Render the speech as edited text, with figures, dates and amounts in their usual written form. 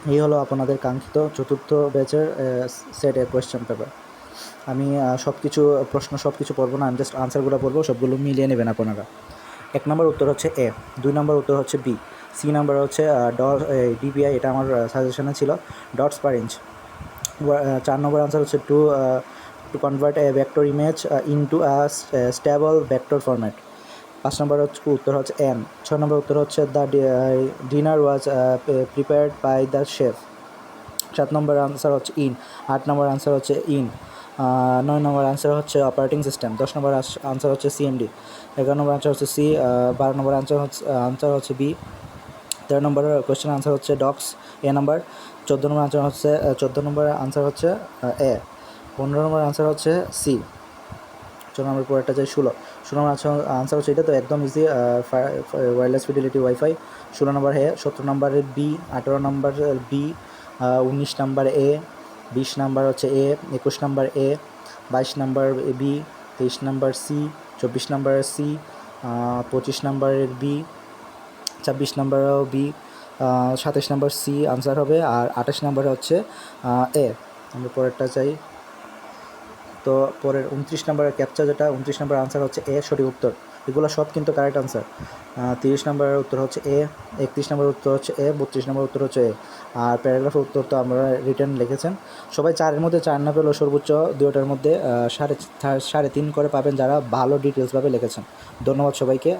এই হলো আপনাদের কাঙ্ক্ষিত চতুর্থ ব্যাচের সেটের কোয়েশ্চেন পেপার। আমি প্রশ্ন সব কিছু পড়বো না, আমি জাস্ট আনসারগুলো পড়বো, সবগুলো মিলিয়ে নেবেন আপনারা। 1 নম্বর উত্তর হচ্ছে এ, 2 নম্বর উত্তর হচ্ছে বি, সি নাম্বার হচ্ছে ডিপিআই, এটা আমার সাজেশনে ছিল, ডটস পার ইঞ্চ। 4 নম্বর আনসার হচ্ছে to convert a vector image into a stable vector format. 5 নম্বর উত্তর হচ্ছে এন। 6 নম্বর উত্তর হচ্ছে the dinner was prepared by the chef. 7 নম্বর আনসার হচ্ছে ইন। 8 নম্বর আনসার হচ্ছে ইন। 9 নম্বর আনসার হচ্ছে অপারেটিং সিস্টেম। 10 নম্বর আনসার হচ্ছে সিএমডি। 11 নম্বর আনসার হচ্ছে সি। 12 নম্বর আনসার হচ্ছে বি। 13 নম্বর কোয়েশ্চেন আনসার হচ্ছে ডক্স, এ নাম্বার। 14 নম্বর আনসার হচ্ছে এ। 15 নম্বর আনসার হচ্ছে সি। 14 নম্বর পরেরটা যাই 16 নম্বর আনসার হচ্ছে এটা তো একদম ইজি, ওয়্যারলেস ফিডিলিটি ওয়াইফাই। 16 নম্বর এ। 17 নম্বরের বি। 18 নম্বর বি। 19 number A. 20 নাম্বার হচ্ছে A. 21 number A. 22 number B. 23 number C. 24 নাম্বারের সি। 25 নাম্বারের বি। 26 নাম্বারও বি। 27 নাম্বার সি আনসার হবে, আর 28 নাম্বারে হচ্ছে এ। আমরা পরেরটা চাই। তো পরের 29 নাম্বারের ক্যাপচা যেটা, 29 নাম্বার আনসার হচ্ছে এ সঠিক উত্তর। এগুলো সব কিন্তু কারেক্ট আনসার। 30 নম্বরের উত্তর হচ্ছে এ। 31 নম্বর উত্তর হচ্ছে এ। 32 নম্বর উত্তর হচ্ছে এ। আর প্যারাগ্রাফের উত্তর তো আমরা রিটার্ন লিখেছেন। সবাই 4-এর মধ্যে 4 না পেলেও সর্বোচ্চ 2টার মধ্যে 3.5 করে পাবেন যারা ভালো ডিটেলসভাবে লিখেছেন। ধন্যবাদ সবাইকে।